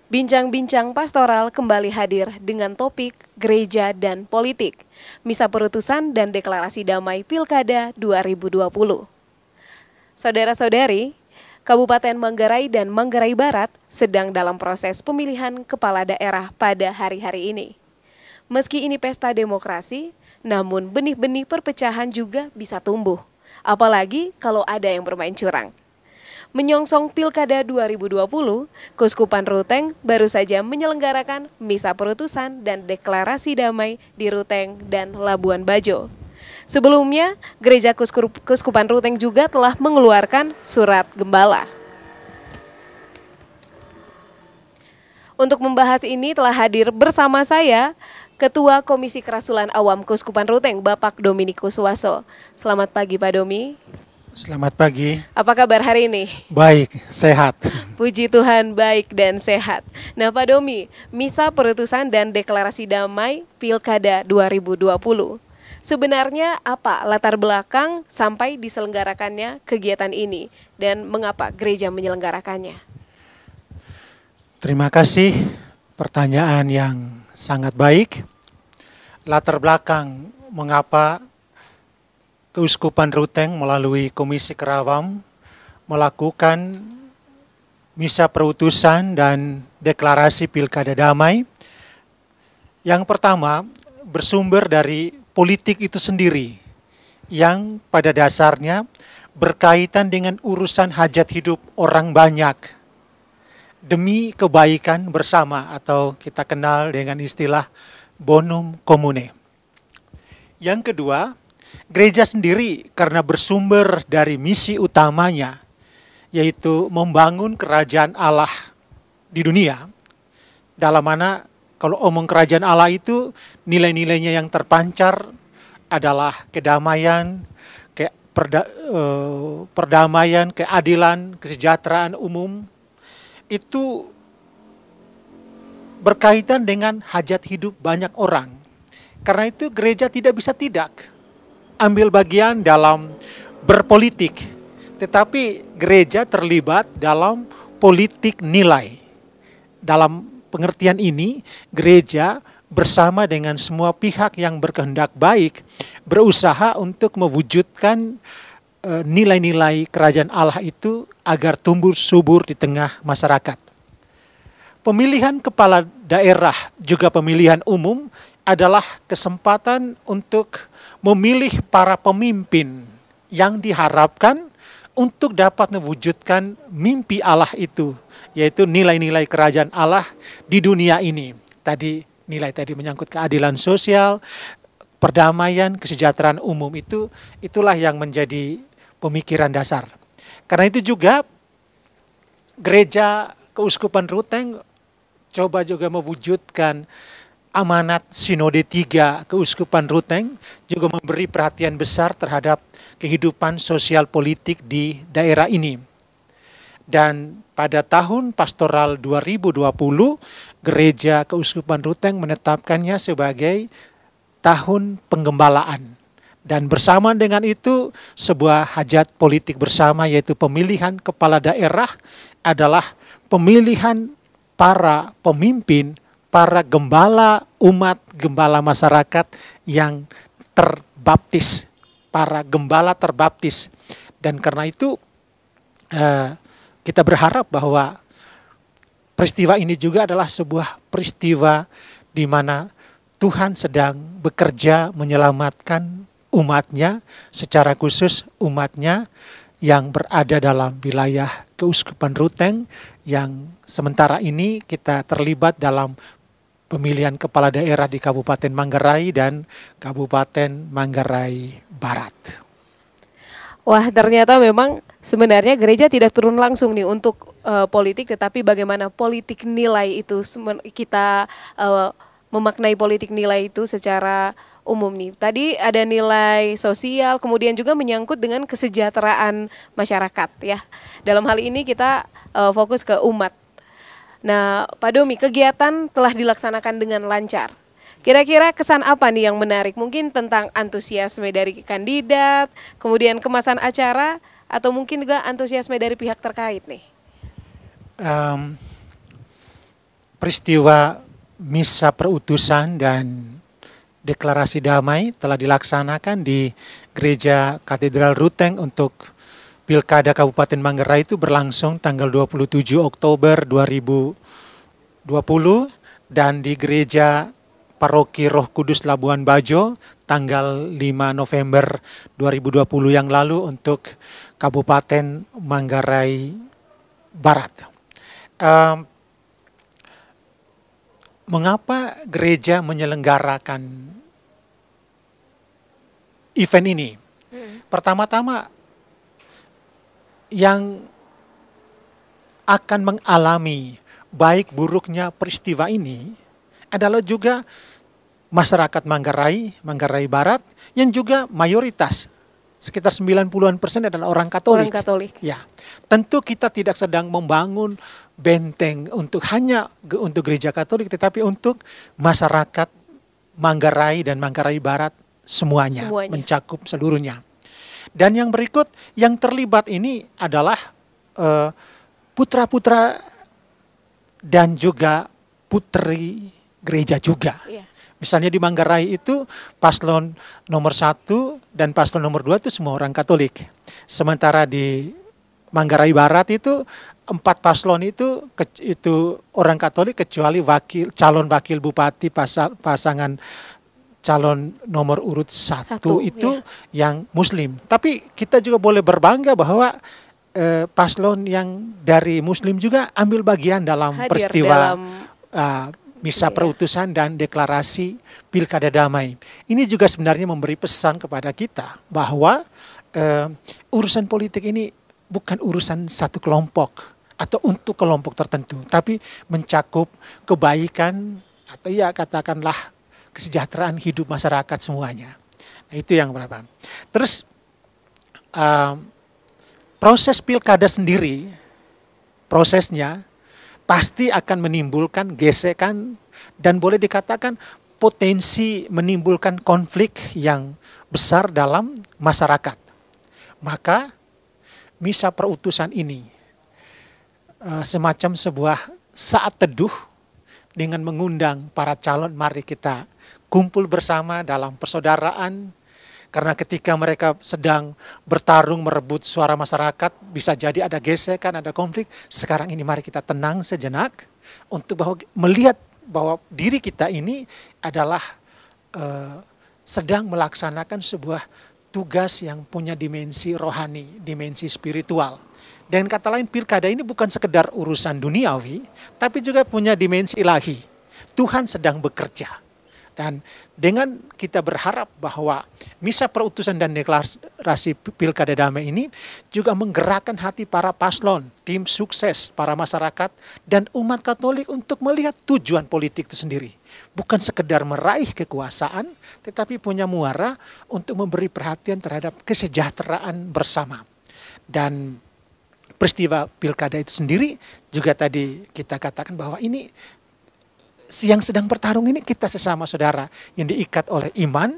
Bincang-bincang pastoral kembali hadir dengan topik gereja dan politik, misa perutusan dan deklarasi damai Pilkada 2020. Saudara-saudari, Kabupaten Manggarai dan Manggarai Barat sedang dalam proses pemilihan kepala daerah pada hari-hari ini. Meski ini pesta demokrasi, namun benih-benih perpecahan juga bisa tumbuh, apalagi kalau ada yang bermain curang. Menyongsong Pilkada 2020, Keuskupan Ruteng baru saja menyelenggarakan misa perutusan dan deklarasi damai di Ruteng dan Labuan Bajo. Sebelumnya, Gereja Keuskupan Ruteng juga telah mengeluarkan surat gembala. Untuk membahas ini telah hadir bersama saya Ketua Komisi Kerasulan Awam Keuskupan Ruteng, Bapak Dominikus Suwaso. Selamat pagi Pak Domi. Selamat pagi. Apa kabar hari ini? Baik, sehat. Puji Tuhan, baik dan sehat. Nah Pak Domi, misa perutusan dan deklarasi damai Pilkada 2020. Sebenarnya apa latar belakang sampai diselenggarakannya kegiatan ini dan mengapa gereja menyelenggarakannya? Terima kasih, pertanyaan yang sangat baik. Latar belakang mengapa Keuskupan Ruteng melalui Komisi Kerawam melakukan misa perutusan dan deklarasi Pilkada Damai. Yang pertama, bersumber dari politik itu sendiri yang pada dasarnya berkaitan dengan urusan hajat hidup orang banyak demi kebaikan bersama atau kita kenal dengan istilah bonum commune. Yang kedua, gereja sendiri karena bersumber dari misi utamanya, yaitu membangun kerajaan Allah di dunia, dalam mana kalau omong kerajaan Allah itu nilai-nilainya yang terpancar adalah kedamaian, perdamaian, keadilan, kesejahteraan umum, itu berkaitan dengan hajat hidup banyak orang. Karena itu gereja tidak bisa tidak ambil bagian dalam berpolitik, tetapi gereja terlibat dalam politik nilai. Dalam pengertian ini, gereja bersama dengan semua pihak yang berkehendak baik berusaha untuk mewujudkan nilai-nilai kerajaan Allah itu agar tumbuh subur di tengah masyarakat. Pemilihan kepala daerah juga pemilihan umum adalah kesempatan untuk memilih para pemimpin yang diharapkan untuk dapat mewujudkan mimpi Allah itu, yaitu nilai-nilai kerajaan Allah di dunia ini. Nilai tadi menyangkut keadilan sosial, perdamaian, kesejahteraan umum, itulah yang menjadi pemikiran dasar. Karena itu juga Gereja Keuskupan Ruteng coba juga mewujudkan amanat Sinode 3 Keuskupan Ruteng, juga memberi perhatian besar terhadap kehidupan sosial politik di daerah ini. Dan pada tahun pastoral 2020, Gereja Keuskupan Ruteng menetapkannya sebagai tahun penggembalaan. Dan bersama dengan itu, sebuah hajat politik bersama, yaitu pemilihan kepala daerah adalah pemilihan para pemimpin, para gembala umat, gembala masyarakat yang terbaptis, para gembala terbaptis. Dan karena itu kita berharap bahwa peristiwa ini juga adalah sebuah peristiwa di mana Tuhan sedang bekerja menyelamatkan umatnya, secara khusus umatnya yang berada dalam wilayah Keuskupan Ruteng, yang sementara ini kita terlibat dalam pemilihan kepala daerah di Kabupaten Manggarai dan Kabupaten Manggarai Barat. Wah, ternyata memang sebenarnya gereja tidak turun langsung nih untuk politik, tetapi bagaimana politik nilai itu kita memaknai politik nilai itu secara umum nih. Tadi ada nilai sosial, kemudian juga menyangkut dengan kesejahteraan masyarakat ya. Dalam hal ini kita fokus ke umat. Nah, Pak Domi, kegiatan telah dilaksanakan dengan lancar. Kira-kira kesan apa nih yang menarik? Mungkin tentang antusiasme dari kandidat, kemudian kemasan acara, atau mungkin juga antusiasme dari pihak terkait nih? peristiwa misa perutusan dan deklarasi damai telah dilaksanakan di Gereja Katedral Ruteng untuk Pilkada Kabupaten Manggarai itu berlangsung tanggal 27 Oktober 2020 dan di Gereja Paroki Roh Kudus Labuan Bajo tanggal 5 November 2020 yang lalu untuk Kabupaten Manggarai Barat. Mengapa gereja menyelenggarakan event ini? Pertama-tama, yang akan mengalami baik buruknya peristiwa ini adalah juga masyarakat Manggarai Barat yang juga mayoritas sekitar 90% adalah orang Katolik. Orang Katolik. Ya, tentu kita tidak sedang membangun benteng hanya untuk gereja Katolik, tetapi untuk masyarakat Manggarai dan Manggarai Barat semuanya. Mencakup seluruhnya. Dan yang berikut, yang terlibat ini adalah putra-putra dan juga putri gereja juga. Iya. Misalnya di Manggarai itu paslon nomor 1 dan paslon nomor 2 itu semua orang Katolik. Sementara di Manggarai Barat itu 4 paslon itu orang Katolik kecuali calon wakil bupati pasangan calon nomor urut 1 itu ya, yang Muslim. Tapi kita juga boleh berbangga bahwa paslon yang dari Muslim juga ambil bagian dalam peristiwa misa perutusan dan deklarasi Pilkada Damai. Ini juga sebenarnya memberi pesan kepada kita bahwa urusan politik ini bukan urusan satu kelompok atau untuk kelompok tertentu, tapi mencakup kebaikan atau ya katakanlah kesejahteraan hidup masyarakat semuanya. Nah, itu yang berapa. Terus proses pilkada sendiri, prosesnya pasti akan menimbulkan gesekan dan boleh dikatakan potensi menimbulkan konflik yang besar dalam masyarakat. Maka misa perutusan ini semacam sebuah saat teduh dengan mengundang para calon, mari kita kumpul bersama dalam persaudaraan. Karena ketika mereka sedang bertarung merebut suara masyarakat, bisa jadi ada gesekan, ada konflik. Sekarang ini mari kita tenang sejenak untuk melihat bahwa diri kita ini adalah sedang melaksanakan sebuah tugas yang punya dimensi rohani, dimensi spiritual. Dan kata lain, pilkada ini bukan sekedar urusan duniawi, tapi juga punya dimensi ilahi. Tuhan sedang bekerja. Dan dengan kita berharap bahwa misa perutusan dan deklarasi Pilkada Damai ini juga menggerakkan hati para paslon, tim sukses, para masyarakat, dan umat Katolik untuk melihat tujuan politik itu sendiri. Bukan sekedar meraih kekuasaan, tetapi punya muara untuk memberi perhatian terhadap kesejahteraan bersama. Dan peristiwa Pilkada itu sendiri juga tadi kita katakan bahwa ini yang sedang bertarung ini kita sesama saudara yang diikat oleh iman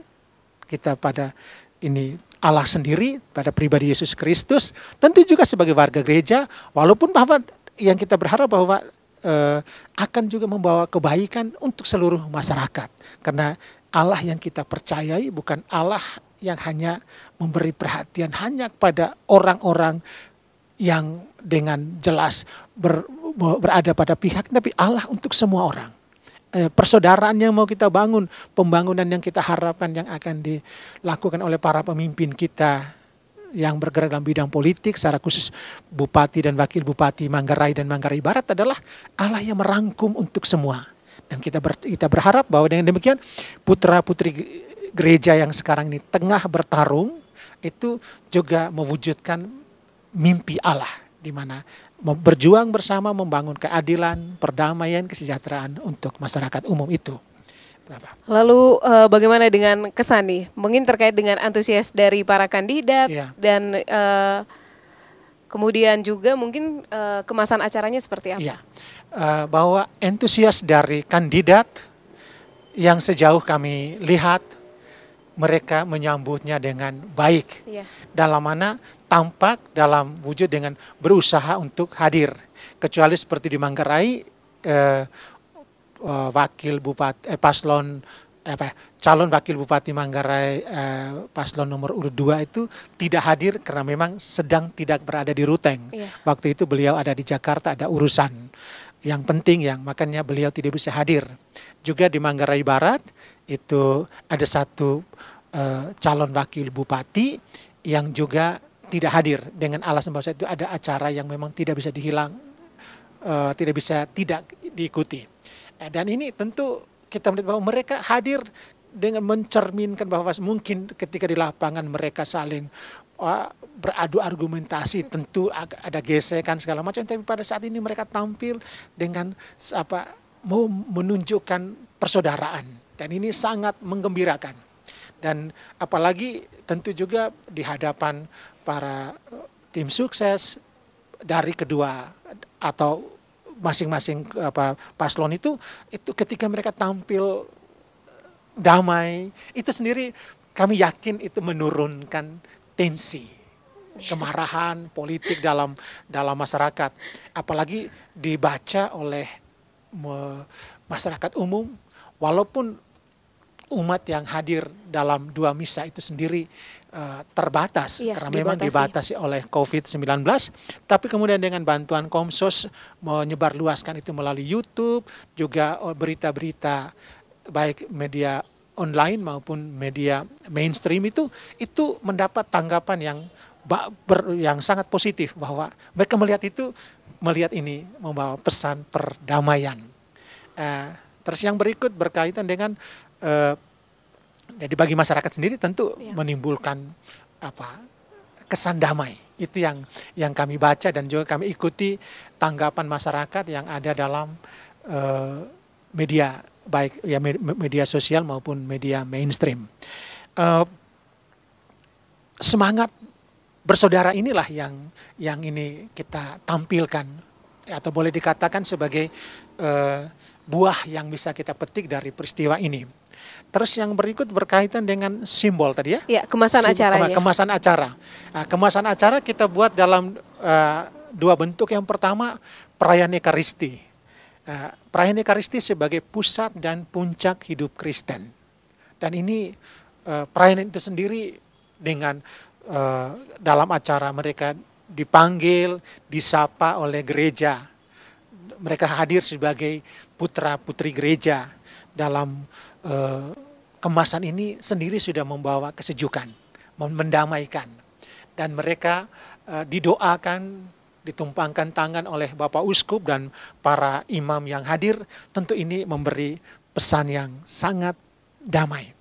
kita pada ini Allah sendiri, pada pribadi Yesus Kristus, tentu juga sebagai warga gereja, walaupun bahwa yang kita berharap bahwa akan juga membawa kebaikan untuk seluruh masyarakat, karena Allah yang kita percayai bukan Allah yang hanya memberi perhatian hanya kepada orang-orang yang dengan jelas berada pada pihak, tapi Allah untuk semua orang. Persaudaraan yang mau kita bangun, pembangunan yang kita harapkan yang akan dilakukan oleh para pemimpin kita yang bergerak dalam bidang politik, secara khusus Bupati dan Wakil Bupati Manggarai dan Manggarai Barat adalah Allah yang merangkum untuk semua. Dan kita berharap bahwa dengan demikian putra-putri gereja yang sekarang ini tengah bertarung itu juga mewujudkan mimpi Allah, di mana berjuang bersama membangun keadilan, perdamaian, kesejahteraan untuk masyarakat umum itu. Lalu bagaimana dengan kesan nih? Mungkin terkait dengan antusias dari para kandidat dan kemudian juga mungkin kemasan acaranya seperti apa? Ya, bahwa antusias dari kandidat yang sejauh kami lihat mereka menyambutnya dengan baik. Dalam mana tampak dalam wujud dengan berusaha untuk hadir. Kecuali seperti di Manggarai, wakil bupati paslon calon wakil bupati Manggarai paslon nomor urut 2 itu tidak hadir karena memang sedang tidak berada di Ruteng. Iya. Waktu itu beliau ada di Jakarta, ada urusan yang penting yang makanya beliau tidak bisa hadir. Juga di Manggarai Barat itu ada satu calon wakil bupati yang juga tidak hadir dengan alasan bahwa itu ada acara yang memang tidak bisa tidak diikuti. Dan ini tentu kita melihat bahwa mereka hadir dengan mencerminkan bahwa mungkin ketika di lapangan mereka saling beradu argumentasi, tentu ada gesekan segala macam, tapi pada saat ini mereka tampil dengan mau menunjukkan persaudaraan, dan ini sangat menggembirakan. Dan apalagi tentu juga di hadapan para tim sukses dari kedua atau masing-masing paslon itu ketika mereka tampil damai, itu sendiri kami yakin itu menurunkan tensi kemarahan politik dalam masyarakat, apalagi dibaca oleh masyarakat umum. Walaupun umat yang hadir dalam 2 misa itu sendiri terbatas, karena memang dibatasi oleh COVID-19, tapi kemudian dengan bantuan Komsos menyebarluaskan itu melalui YouTube, juga berita-berita baik media online maupun media mainstream itu mendapat tanggapan yang sangat positif, bahwa mereka melihat ini membawa pesan perdamaian. Terus yang berikut berkaitan dengan jadi bagi masyarakat sendiri tentu menimbulkan kesan damai. Itu yang kami baca dan juga kami ikuti tanggapan masyarakat yang ada dalam media, baik ya media sosial maupun media mainstream. Semangat bersaudara inilah yang ini kita tampilkan, atau boleh dikatakan sebagai buah yang bisa kita petik dari peristiwa ini. Terus yang berikut berkaitan dengan simbol tadi ya. Ya, kemasan acaranya. Kemasan acara. Kemasan acara kita buat dalam 2 bentuk. Yang pertama, perayaan Ekaristi. Perayaan Ekaristi sebagai pusat dan puncak hidup Kristen. Dan ini perayaan itu sendiri dengan dalam acara mereka dipanggil, disapa oleh gereja. Mereka hadir sebagai putra-putri gereja. Dalam kemasan ini sendiri sudah membawa kesejukan, mendamaikan. Dan mereka didoakan, ditumpangkan tangan oleh Bapak Uskup dan para imam yang hadir. Tentu ini memberi pesan yang sangat damai.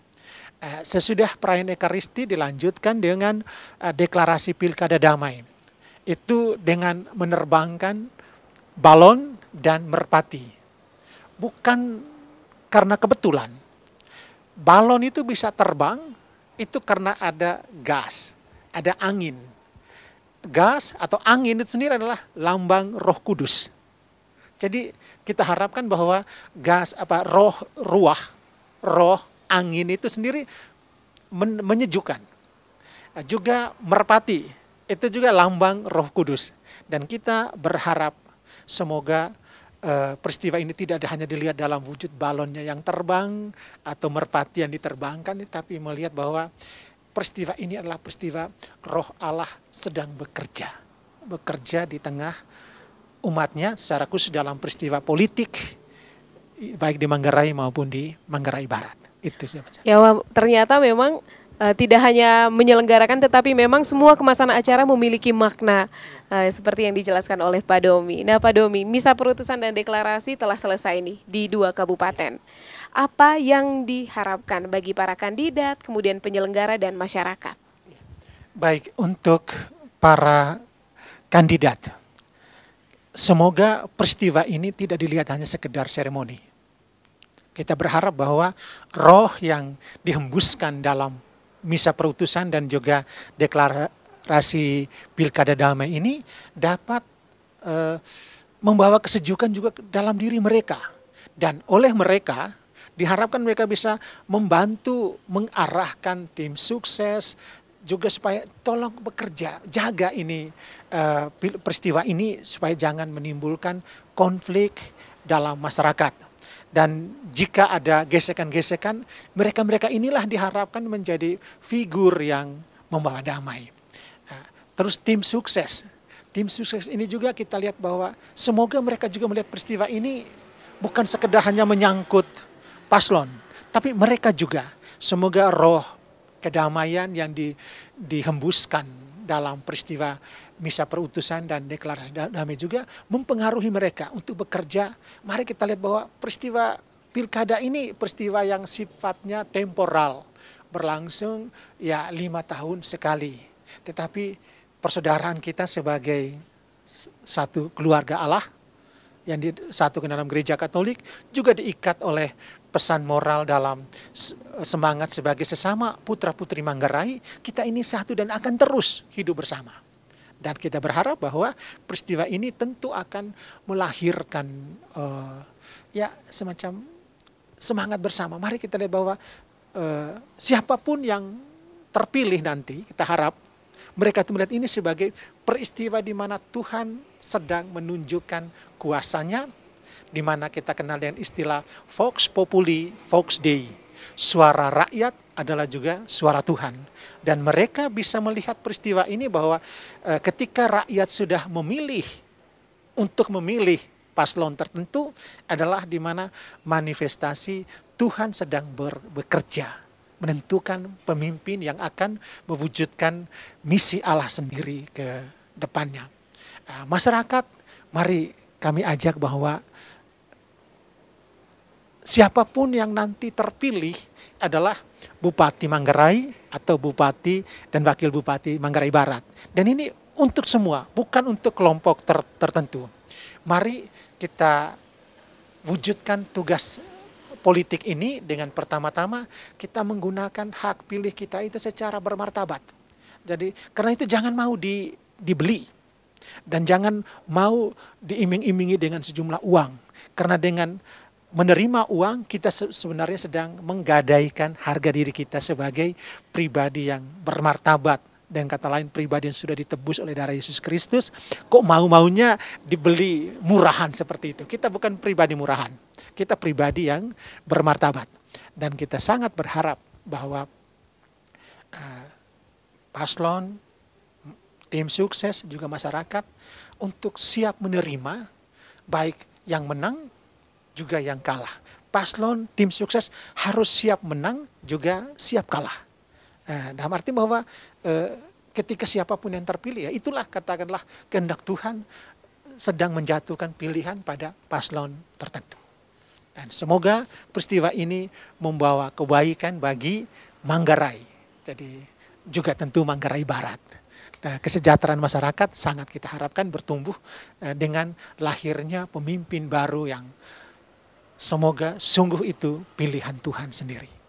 Sesudah perayaan Ekaristi dilanjutkan dengan deklarasi Pilkada Damai. Itu dengan menerbangkan balon dan merpati. Bukan karena kebetulan. Balon itu bisa terbang, itu karena ada gas, ada angin. Gas atau angin itu sendiri adalah lambang Roh Kudus. Jadi kita harapkan bahwa roh angin itu sendiri menyejukkan. Juga merpati, itu juga lambang Roh Kudus. Dan kita berharap semoga peristiwa ini tidak hanya dilihat dalam wujud balonnya yang terbang atau merpati yang diterbangkan, tapi melihat bahwa peristiwa ini adalah peristiwa Roh Allah sedang bekerja di tengah umatnya, secara khusus dalam peristiwa politik baik di Manggarai maupun di Manggarai Barat. Itu saja. Ya, ternyata memang tidak hanya menyelenggarakan, tetapi memang semua kemasan acara memiliki makna seperti yang dijelaskan oleh Pak Domi. Nah, Pak Domi, misa perutusan dan deklarasi telah selesai nih di 2 kabupaten. Apa yang diharapkan bagi para kandidat, kemudian penyelenggara dan masyarakat? Baik, untuk para kandidat, semoga peristiwa ini tidak dilihat hanya sekedar seremoni. Kita berharap bahwa roh yang dihembuskan dalam misa perutusan dan juga deklarasi Pilkada Damai ini dapat membawa kesejukan juga dalam diri mereka. Dan oleh mereka diharapkan mereka bisa membantu mengarahkan tim sukses juga supaya tolong bekerja, jaga ini peristiwa ini supaya jangan menimbulkan konflik dalam masyarakat. Dan jika ada gesekan-gesekan, mereka-mereka inilah diharapkan menjadi figur yang membawa damai. Nah, terus tim sukses. Tim sukses ini juga kita lihat bahwa semoga mereka juga melihat peristiwa ini bukan sekedar hanya menyangkut paslon, tapi mereka juga semoga roh kedamaian yang dihembuskan dalam peristiwa misa perutusan dan deklarasi damai juga mempengaruhi mereka untuk bekerja. Mari kita lihat bahwa peristiwa pilkada ini peristiwa yang sifatnya temporal, berlangsung ya 5 tahun sekali. Tetapi persaudaraan kita sebagai satu keluarga Allah yang disatukan dalam gereja Katolik juga diikat oleh pesan moral dalam semangat sebagai sesama putra-putri Manggarai. Kita ini satu dan akan terus hidup bersama. Dan kita berharap bahwa peristiwa ini tentu akan melahirkan ya semacam semangat bersama. Mari kita lihat bahwa siapapun yang terpilih nanti, kita harap mereka itu melihat ini sebagai peristiwa di mana Tuhan sedang menunjukkan kuasanya, di mana kita kenal dengan istilah Vox Populi, Vox Dei. Suara rakyat adalah juga suara Tuhan. Dan mereka bisa melihat peristiwa ini bahwa ketika rakyat sudah memilih untuk memilih paslon tertentu adalah di mana manifestasi Tuhan sedang bekerja. Menentukan pemimpin yang akan mewujudkan misi Allah sendiri ke depannya. Masyarakat, mari kami ajak bahwa siapapun yang nanti terpilih adalah Bupati Manggarai atau Bupati dan Wakil Bupati Manggarai Barat. Dan ini untuk semua, bukan untuk kelompok tertentu. Mari kita wujudkan tugas politik ini dengan pertama-tama kita menggunakan hak pilih kita itu secara bermartabat. Jadi karena itu jangan mau dibeli dan jangan mau diiming-imingi dengan sejumlah uang. Karena dengan menerima uang kita sebenarnya sedang menggadaikan harga diri kita sebagai pribadi yang bermartabat. Dan kata lain pribadi yang sudah ditebus oleh darah Yesus Kristus, kok mau-maunya dibeli murahan seperti itu. Kita bukan pribadi murahan, kita pribadi yang bermartabat. Dan kita sangat berharap bahwa paslon, tim sukses, juga masyarakat untuk siap menerima baik yang menang juga yang kalah. Paslon, tim sukses harus siap menang juga siap kalah. Dalam arti bahwa ketika siapapun yang terpilih, ya itulah katakanlah kehendak Tuhan sedang menjatuhkan pilihan pada paslon tertentu. Dan semoga peristiwa ini membawa kebaikan bagi Manggarai. Jadi juga tentu Manggarai Barat. Nah, kesejahteraan masyarakat sangat kita harapkan bertumbuh dengan lahirnya pemimpin baru yang semoga sungguh itu pilihan Tuhan sendiri.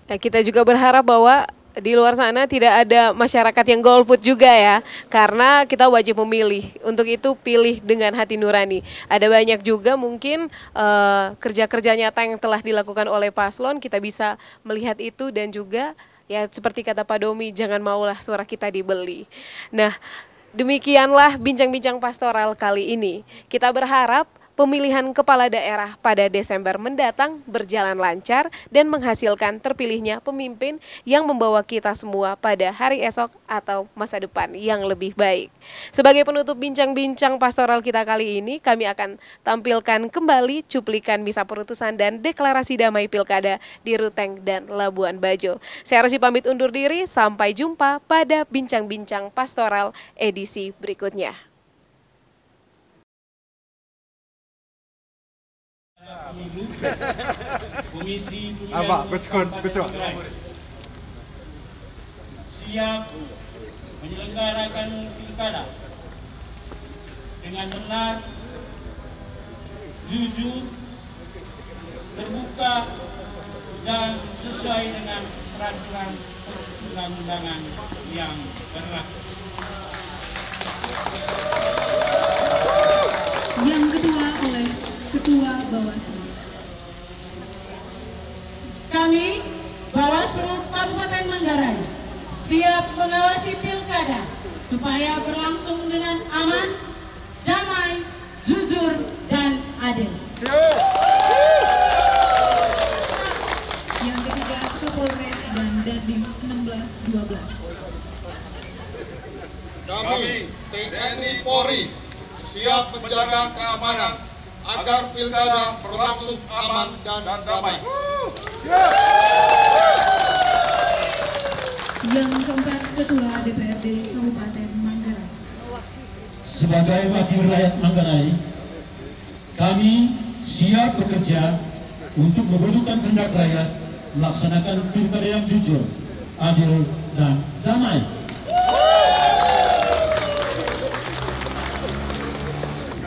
Nah, kita juga berharap bahwa di luar sana tidak ada masyarakat yang golput juga ya, karena kita wajib memilih. Untuk itu pilih dengan hati nurani. Ada banyak juga mungkin kerja-kerja nyata yang telah dilakukan oleh paslon, kita bisa melihat itu dan juga ya seperti kata Pak Domi, jangan maulah suara kita dibeli. Nah, demikianlah bincang-bincang pastoral kali ini. Kita berharap pemilihan kepala daerah pada Desember mendatang berjalan lancar dan menghasilkan terpilihnya pemimpin yang membawa kita semua pada hari esok atau masa depan yang lebih baik. Sebagai penutup bincang-bincang pastoral kita kali ini, kami akan tampilkan kembali cuplikan misa perutusan dan deklarasi damai pilkada di Ruteng dan Labuan Bajo. Saya Rosi pamit undur diri, sampai jumpa pada bincang-bincang pastoral edisi berikutnya. Komisi Apa? Betul. siap menyelenggarakan pilkada dengan benar, jujur, terbuka, dan sesuai dengan peraturan perundang-undangan yang berlaku. Yang kedua oleh Ketua Bawaslu. Kami, Bawaslu Kabupaten Manggarai, siap mengawasi pilkada supaya berlangsung dengan aman, damai, jujur, dan adil. TNI Polri siap menjaga keamanan agar pilkada berlangsung aman dan damai. Yang keempat, Ketua DPRD Kabupaten Manggarai. Sebagai wakil rakyat Manggarai, kami siap bekerja untuk mewujudkan kehendak rakyat, melaksanakan pilkada yang jujur, adil, dan damai.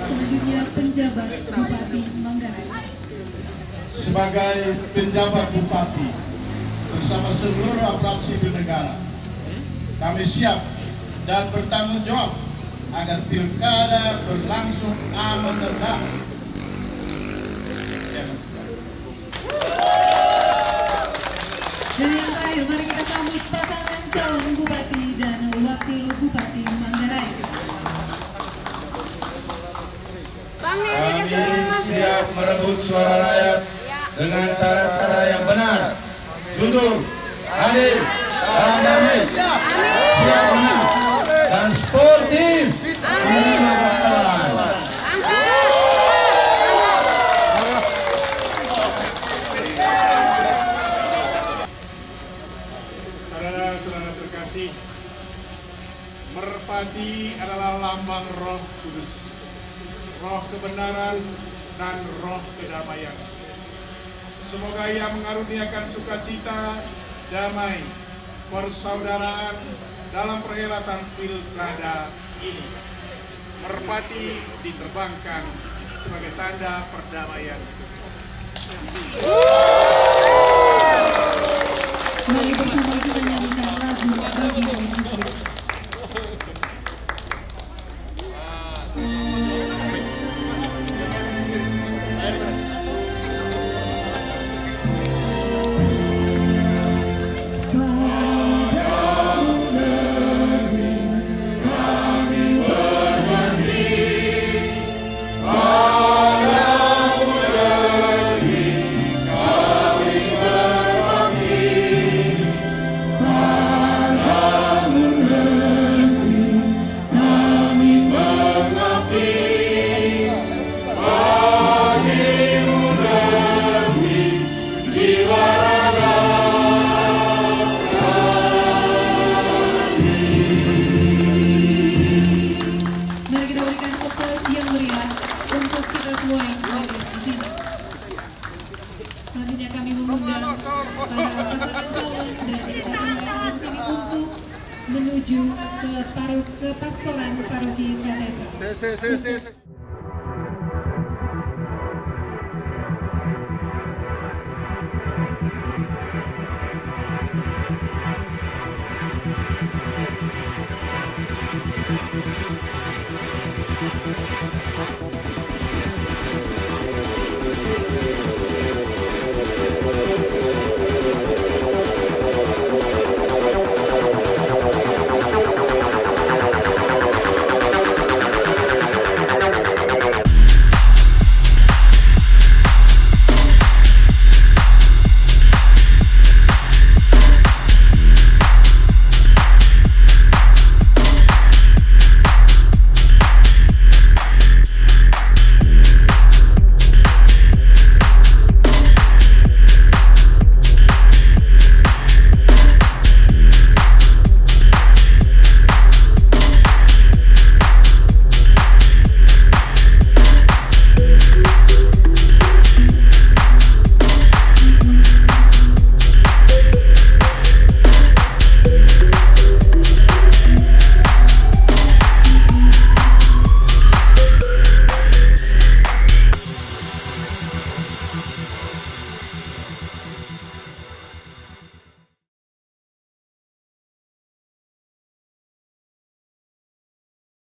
Selanjutnya, penjabat Bupati Manggarai. Sebagai penjabat bupati bersama seluruh aparat sipil negara, kami siap dan bertanggung jawab agar pilkada berlangsung aman dan damai. Dan yang terakhir, mari kita sambut pasangan calon bupati dan wakil bupati Manggarai. Kami siap merebut suara rakyat dengan cara-cara yang benar, jujur, adil, dan damai, siap menang, dan sportif. Saudara-saudara terkasih, merpati adalah lambang Roh Kudus, roh kebenaran dan roh kedamaian. Semoga ia mengaruniakan sukacita, damai, persaudaraan dalam perhelatan pilkada ini. Merpati diterbangkan sebagai tanda perdamaian. Mari bersama kita nyanyikan lagu Bagi Indonesia. Mari kita berikan aplaus yang meriah untuk kita semua yang hadir di sini. Selanjutnya kami mengundang para pasangan calon dan kita semua yang hadir di sini untuk menuju ke pastoran paroki katedral.